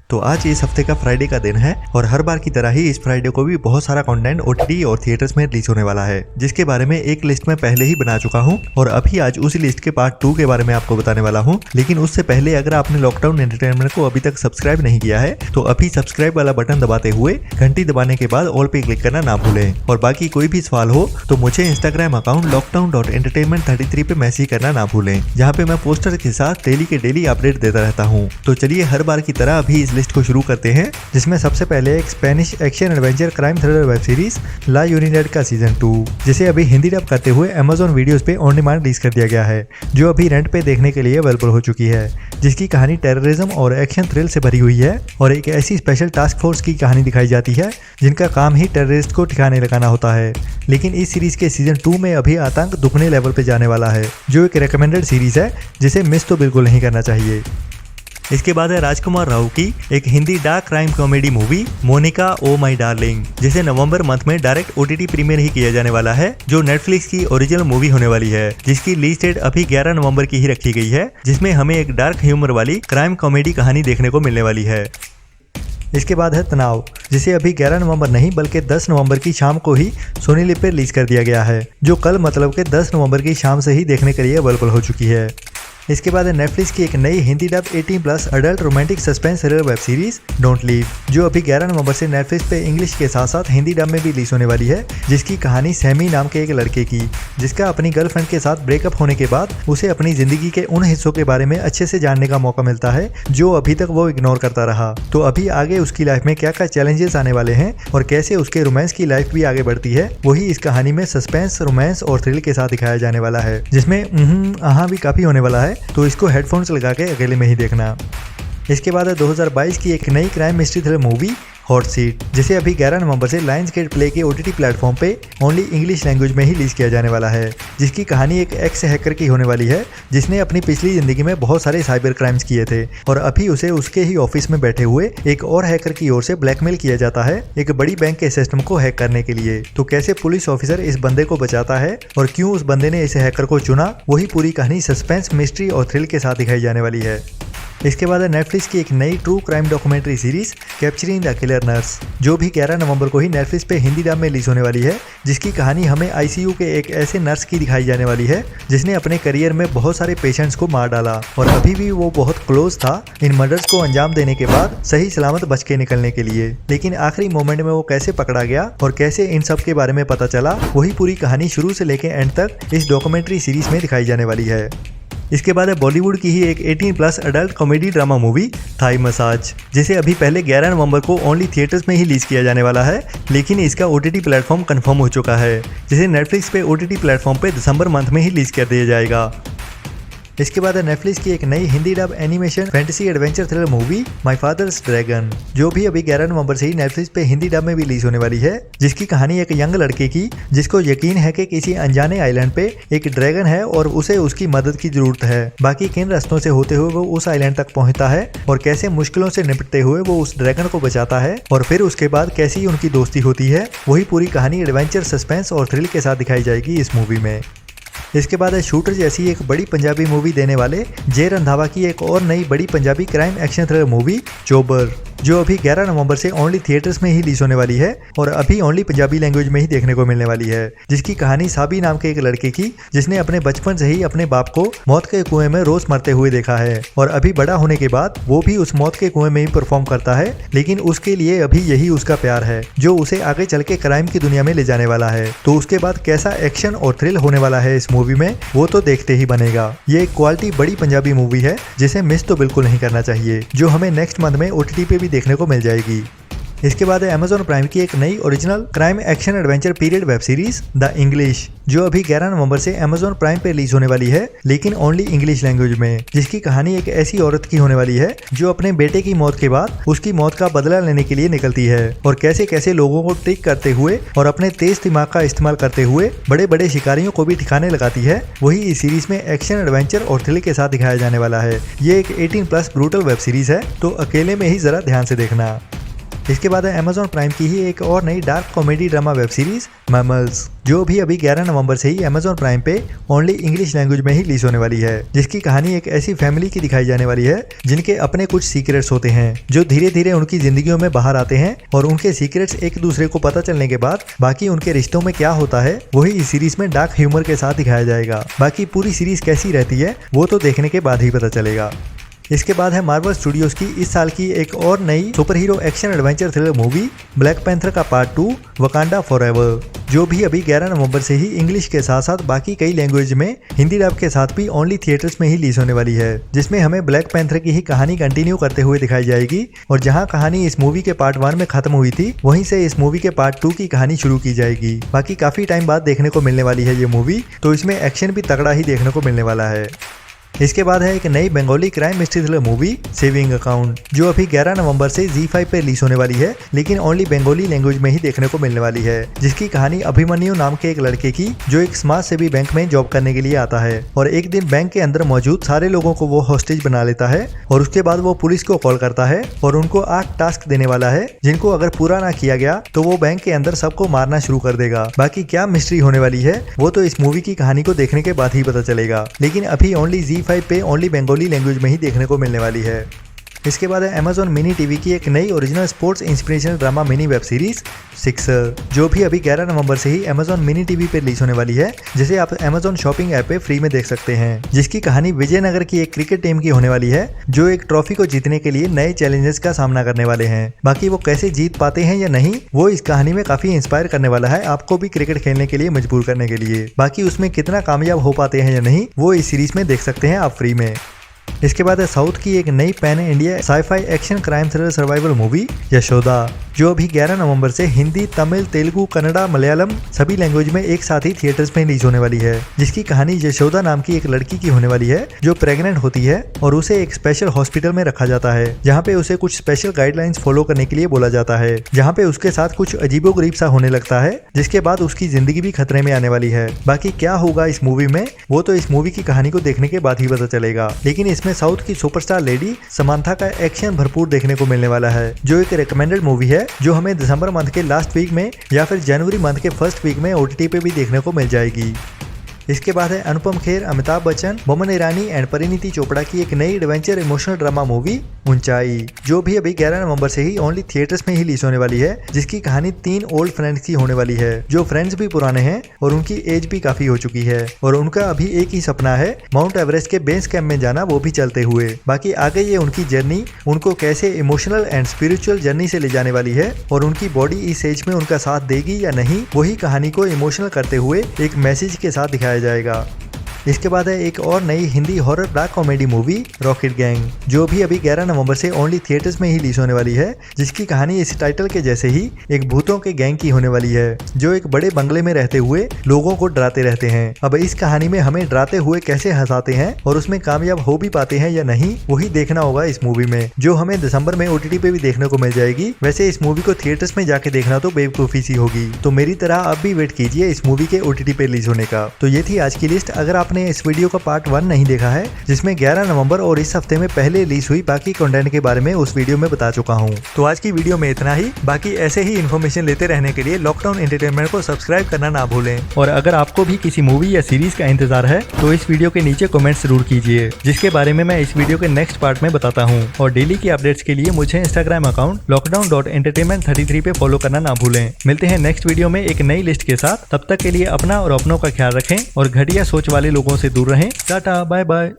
तो आज इस हफ्ते का फ्राइडे का दिन है और हर बार की तरह ही इस फ्राइडे को भी बहुत सारा कंटेंट ओटीटी और थिएटर्स में रिलीज होने वाला है, जिसके बारे में एक लिस्ट में पहले ही बना चुका हूं और अभी आज उसी लिस्ट के पार्ट 2 के बारे में आपको बताने वाला हूं। लेकिन उससे पहले अगर आपने लॉकडाउन एंटरटेनमेंट को अभी तक सब्सक्राइब नहीं किया है तो अभी सब्सक्राइब वाला बटन दबाते हुए घंटी दबाने के बाद ऑल पे क्लिक करना ना भूलें। और बाकी कोई भी सवाल हो तो मुझे इंस्टाग्राम अकाउंट lockdown.entertainment33 पे मैसेज करना ना भूलें, जहाँ पे मैं पोस्टर के साथ डेली के डेली अपडेट देता रहता हूँ। तो चलिए हर बार की तरह अभी इस लिस्ट को शुरू करते हैं, जिसमें सबसे पहले एक Spanish action adventure crime thriller web series La Unidad का सीजन 2, जिसे अभी हिंदी डब करते हुए Amazon वीडियोस पे ऑन डिमांड रिलीज कर दिया गया है, जो अभी रेंट पे देखने के लिए अवेलेबल हो चुकी है। जिसकी कहानी टेररिज्म और एक्शन थ्रिल से भरी हुई है और एक ऐसी स्पेशल टास्क फोर्स की कहानी दिखाई जाती है जिनका काम ही टेररिस्ट को ठिकाने लगाना होता है। लेकिन इस सीरीज के सीजन 2 में अभी आतंक दुगने लेवल पे जाने वाला है, जो एक रिकमेंडेड सीरीज है जिसे मिस तो बिल्कुल नहीं करना चाहिए। इसके बाद है राजकुमार राव की एक Hindi dark crime comedy movie Monica O My Darling, जिसे नवंबर मंथ में डायरेक्ट ओटीटी प्रीमियर ही किया जाने वाला है, जो नेटफ्लिक्स की ओरिजिनल मूवी होने वाली है, जिसकी रिलीज डेट अभी 11 नवंबर की ही रखी गई है, जिसमें हमें एक डार्क ह्यूमर वाली क्राइम कॉमेडी कहानी देखने को मिलने वाली है। इसके बाद है तनाव, जिसे अभी 11 नवंबर नहीं बल्कि 10 नवंबर की शाम को ही सोनी लिव पे रिलीज कर दिया गया है, जो कल मतलब के 10 नवंबर की शाम से ही देखने के लिए अवेलेबल हो चुकी है। इसके बाद है नेटफ्लिक्स की एक नई Hindi dub 18+ adult romantic suspense thriller web series don't leave, जो अभी 11 नवंबर से नेटफ्लिक्स पे इंग्लिश के साथ साथ हिंदी डब में भी रिलीज होने वाली है, जिसकी कहानी सैमी नाम के एक लड़के की, जिसका अपनी गर्लफ्रेंड के साथ ब्रेकअप होने के बाद उसे अपनी जिंदगी के उन हिस्सों के बारे में अच्छे से जानने का मौका मिलता है जो अभी तक वो इग्नोर करता रहा। तो अभी आगे उसकी लाइफ में क्या क्या चैलेंजेस आने वाले हैं और कैसे उसके रोमांस की लाइफ भी आगे बढ़ती है, वही इस कहानी में सस्पेंस, रोमांस और थ्रिल के साथ दिखाया जाने वाला है, जिसमें भी काफी होने वाला है, तो इसको हेडफोन्स लगा के अकेले में ही देखना। इसके बाद है 2022 की एक नई crime mystery thriller movie hot seat, जिसे अभी 11 नवंबर से लायंसगेट प्ले के ओटीटी प्लेटफॉर्म पे ओनली इंग्लिश लैंग्वेज में ही रिलीज किया जाने वाला है, जिसकी कहानी एक एक्स हैकर की होने वाली है, जिसने अपनी पिछली जिंदगी में बहुत सारे साइबर क्राइम्स किए थे और अभी उसे उसके ही ऑफिस में बैठे हुए एक और हैकर की ओर से ब्लैकमेल किया जाता है एक बड़ी बैंक के सिस्टम को हैक करने के लिए। तो कैसे पुलिस ऑफिसर इस बंदे को बचाता है और क्यों उस बंदे ने इस हैकर को चुना, वही पूरी कहानी सस्पेंस, मिस्ट्री और थ्रिल के साथ दिखाई जाने वाली है। इसके बाद है नेटफ्लिक्स की एक नई true crime documentary series capturing the killer nurse, जो भी 11 नवंबर को ही नेटफ्लिक्स पे हिंदी डब में रिलीज होने वाली है, जिसकी कहानी हमें आईसीयू के एक ऐसे नर्स की दिखाई जाने वाली है जिसने अपने करियर में बहुत सारे पेशेंट्स को मार डाला और अभी भी वो बहुत क्लोज था इन मर्डर्स को अंजाम देने के बाद सही सलामत बच के निकलने के लिए। लेकिन आखिरी मोमेंट में वो कैसे पकड़ा गया और कैसे इन सब के बारे में पता चला, वही पूरी कहानी शुरू से लेकर एंड तक इस डॉक्यूमेंट्री सीरीज में दिखाई जाने वाली है। इसके बाद है बॉलीवुड की ही एक 18+ adult comedy drama movie Thai Massage, जिसे अभी पहले 11 नवंबर को ओनली थिएटर्स में ही रिलीज किया जाने वाला है, लेकिन इसका ओटीटी प्लेटफॉर्म कंफर्म हो चुका है, जिसे नेटफ्लिक्स पे ओटीटी प्लेटफॉर्म पे दिसंबर मंथ में ही रिलीज कर दिया जाएगा। इसके बाद है नेटफ्लिक्स की एक नई Hindi dub animation fantasy adventure thriller movie my father's dragon, जो भी अभी 11 नवंबर से ही नेटफ्लिक्स पे हिंदी डब में भी रिलीज होने वाली है, जिसकी कहानी एक यंग लड़के की जिसको यकीन है कि किसी अनजाने आइलैंड पे एक ड्रैगन है और उसे उसकी मदद की जरूरत है। बाकी किन रास्तों से होते हुए वो उस आइलैंड तक पहुंचता है और कैसे मुश्किलों से निपटते हुए वो उस ड्रैगन को बचाता है और फिर उसके बाद कैसी उनकी दोस्ती होती है, वही पूरी कहानी एडवेंचर, सस्पेंस और थ्रिल के साथ दिखाई जाएगी इस मूवी में। इसके बाद है शूटर जैसी एक बड़ी पंजाबी मूवी देने वाले जय रंधावा की एक और नई बड़ी Punjabi crime action thriller movie Chobar, जो अभी 11 नवंबर से ओनली थिएटर्स में ही रिलीज होने वाली है और अभी ओनली पंजाबी लैंग्वेज में ही देखने को मिलने वाली है, जिसकी कहानी साबी नाम के एक लड़के की जिसने अपने बचपन से ही अपने बाप को मौत के कुएं में रोज मरते हुए देखा है और अभी बड़ा होने के बाद वो भी उस मौत के कुएं में ही परफॉर्म करता है, लेकिन उसके लिए अभी यही उसका प्यार है जो उसे आगे चल के क्राइम की दुनिया में ले जाने वाला है। तो उसके बाद कैसा एक्शन और थ्रिल होने वाला है इस मूवी में, वो तो देखते ही बनेगा। ये एक क्वालिटी बड़ी पंजाबी मूवी है जिसे मिस तो बिल्कुल नहीं करना चाहिए, जो हमें नेक्स्ट मंथ में ओटीटी पे भी देखने को मिल जाएगी। इसके बाद है Amazon प्राइम की एक नई original crime action adventure period web series the English, जो अभी 11 नवंबर से Amazon प्राइम पे रिलीज होने वाली है, लेकिन ओनली इंग्लिश लैंग्वेज में, जिसकी कहानी एक ऐसी औरत की होने वाली है जो अपने बेटे की मौत के बाद उसकी मौत का बदला लेने के लिए निकलती है और कैसे कैसे लोगों को ट्रिक करते हुए और अपने तेज दिमाग का इस्तेमाल करते हुए बड़े बड़े शिकारियों को भी ठिकाने लगाती है, वही इस सीरीज में एक्शन, एडवेंचर और थ्रिल के साथ दिखाया जाने वाला है। ये एक 18+ ब्रूटल वेब सीरीज है, तो अकेले में ही जरा ध्यान से देखना। इसके बाद है Amazon प्राइम की ही एक और नई dark comedy drama web series mammals, जो भी अभी 11 नवंबर से ही Amazon प्राइम पे ओनली इंग्लिश लैंग्वेज में ही रिलीज होने वाली है, जिसकी कहानी एक ऐसी फैमिली की दिखाई जाने वाली है जिनके अपने कुछ सीक्रेट्स होते हैं जो धीरे धीरे उनकी जिंदगियों में बाहर आते हैं, और उनके सीक्रेट्स एक दूसरे को पता चलने के बाद बाकी उनके रिश्तों में क्या होता है वही इस सीरीज में डार्क ह्यूमर के साथ दिखाया जाएगा। बाकी पूरी सीरीज कैसी रहती है वो तो देखने के बाद ही पता चलेगा। इसके बाद है मार्वल स्टूडियोज की इस साल की एक और नई super hero action adventure thriller movie black panther का पार्ट 2 वकांडा फॉरएवर, जो भी अभी 11 नवंबर से ही इंग्लिश के साथ साथ बाकी कई लैंग्वेज में हिंदी डब के साथ भी ओनली थिएटर्स में ही रिलीज होने वाली है, जिसमें हमें ब्लैक पैंथर की ही कहानी कंटिन्यू करते हुए दिखाई जाएगी। और जहां कहानी इस मूवी के पार्ट 1 में खत्म हुई थी वहीं से इस मूवी के पार्ट 2 की कहानी शुरू की जाएगी। बाकी काफी टाइम बाद देखने को मिलने वाली है ये मूवी, तो इसमें एक्शन भी तगड़ा ही देखने को मिलने वाला है। इसके बाद है एक नई Bengali crime mystery thriller movie saving account, जो अभी 11 नवंबर से Z5 पे रिलीज होने वाली है, लेकिन ओनली बंगाली लैंग्वेज में ही देखने को मिलने वाली है, जिसकी कहानी अभिमन्यु नाम के एक लड़के की जो एक समाज सेवी बैंक में जॉब करने के लिए आता है, और एक दिन बैंक के अंदर मौजूद सारे लोगों को वो हॉस्टेज बना लेता है, और उसके बाद वो पुलिस को कॉल करता है और उनको 8 टास्क देने वाला है, जिनको अगर पूरा ना किया गया तो वो बैंक के अंदर सबको मारना शुरू कर देगा। बाकी क्या मिस्ट्री होने वाली है वो तो इस मूवी की कहानी को देखने के बाद ही पता चलेगा, लेकिन अभी ओनली Z5 पे ओनली बंगाली लैंग्वेज में ही देखने को मिलने वाली है। इसके बाद है Amazon मिनी टीवी की एक नई original sports inspirational drama mini web series sixer, जो भी अभी 11 नवंबर से ही Amazon मिनी टीवी पे रिलीज होने वाली है, जिसे आप Amazon शॉपिंग ऐप पे फ्री में देख सकते हैं, जिसकी कहानी विजयनगर की एक क्रिकेट टीम की होने वाली है, जो एक ट्रॉफी को जीतने के लिए नए चैलेंजेस का सामना करने वाले हैं। बाकी वो कैसे जीत पाते हैं या नहीं वो इस कहानी में काफी इंस्पायर करने वाला है, आपको भी क्रिकेट खेलने के लिए मजबूर करने के लिए। बाकी उसमें कितना कामयाब हो पाते हैं या नहीं वो इस सीरीज में देख सकते हैं आप फ्री में। इसके बाद है साउथ की एक नई pan India sci fi action crime thriller survival movie Yashoda, जो अभी 11 नवंबर से हिंदी, तमिल, तेलुगु, कन्नड़ा, मलयालम सभी लैंग्वेज में एक साथ ही थिएटर्स में रिलीज होने वाली है, जिसकी कहानी यशोदा नाम की एक लड़की की होने वाली है जो प्रेग्नेंट होती है और उसे एक स्पेशल हॉस्पिटल में रखा जाता है, जहाँ पे उसे कुछ स्पेशल गाइडलाइंस फॉलो करने के लिए बोला जाता है, जहाँ पे उसके साथ कुछ अजीबोगरीब सा होने लगता है, जिसके बाद उसकी जिंदगी भी खतरे में आने वाली है। बाकी क्या होगा इस मूवी में वो तो इस मूवी की कहानी को देखने के बाद ही पता चलेगा, लेकिन इसमें साउथ की सुपरस्टार लेडी समांथा का एक्शन भरपूर देखने को मिलने वाला है, जो एक रिकमेंडेड मूवी है जो हमें दिसंबर मंथ के लास्ट वीक में या फिर जनवरी मंथ के फर्स्ट वीक में OTT पे भी देखने को मिल जाएगी। इसके बाद है अनुपम खेर, अमिताभ बच्चन, बोमन ईरानी एंड परिणीति चोपड़ा की एक नई एडवेंचर इमोशनल ड्रामा मूवी ऊंचाई, जो भी अभी 11 नवंबर से ही ओनली थिएटर्स में ही रिलीज होने वाली है, जिसकी कहानी 3 ओल्ड फ्रेंड्स की होने वाली है, जो फ्रेंड्स भी पुराने हैं और उनकी एज भी काफी हो चुकी है, और उनका अभी एक ही सपना है माउंट एवरेस्ट के बेस कैंप में जाना, वो भी चलते हुए। बाकी आगे ये उनकी जर्नी उनको कैसे इमोशनल एंड स्पिरिचुअल जर्नी से ले जाने वाली है, और उनकी बॉडी इस एज में उनका साथ देगी या नहीं, वही कहानी को इमोशनल करते हुए एक मैसेज के साथ दिखाया जाएगा। इसके बाद है एक और नई Hindi horror black comedy movie rocket gang, जो भी अभी 11 नवंबर से ओनली थिएटर्स में ही रिलीज होने वाली है, जिसकी कहानी इस टाइटल के जैसे ही एक भूतों के गैंग की होने वाली है, जो एक बड़े बंगले में रहते हुए लोगों को डराते रहते हैं। अब इस कहानी में हमें डराते हुए कैसे हंसाते हैं और उसमें कामयाब हो भी पाते हैं या नहीं, वही देखना होगा इस मूवी में, जो हमें दिसंबर में OTT पे भी देखने को मिल जाएगी। वैसे इस मूवी को थिएटर्स में जाके देखना तो बेवकूफी सी होगी, तो मेरी तरह आप भी वेट कीजिए इस मूवी के OTT पे रिलीज होने का। तो ये थी आज की लिस्ट। अगर आपने इस वीडियो का पार्ट 1 नहीं देखा है, जिसमें 11 नवंबर और इस हफ्ते में पहले रिलीज हुई बाकी कंटेंट के बारे में उस वीडियो में बता चुका हूँ। तो आज की वीडियो में इतना ही। बाकी ऐसे ही इन्फॉर्मेशन लेते रहने के लिए लॉकडाउन एंटरटेनमेंट को सब्सक्राइब करना ना भूलें, और अगर आपको भी किसी मूवी या सीरीज का इंतजार है तो इस वीडियो के नीचे कमेंट जरूर कीजिए, जिसके बारे में मैं इस वीडियो के नेक्स्ट पार्ट में बताता हूँ। और डेली की अपडेट्स के लिए मुझे इंस्टाग्राम अकाउंट lockdown.entertainment33 पे फॉलो करना ना भूलें। मिलते हैं नेक्स्ट वीडियो में एक नई लिस्ट के साथ। तब तक के लिए अपना और अपनों का ख्याल रखें और घटिया सोच वाले लोगों से दूर रहें। Tata, bye bye.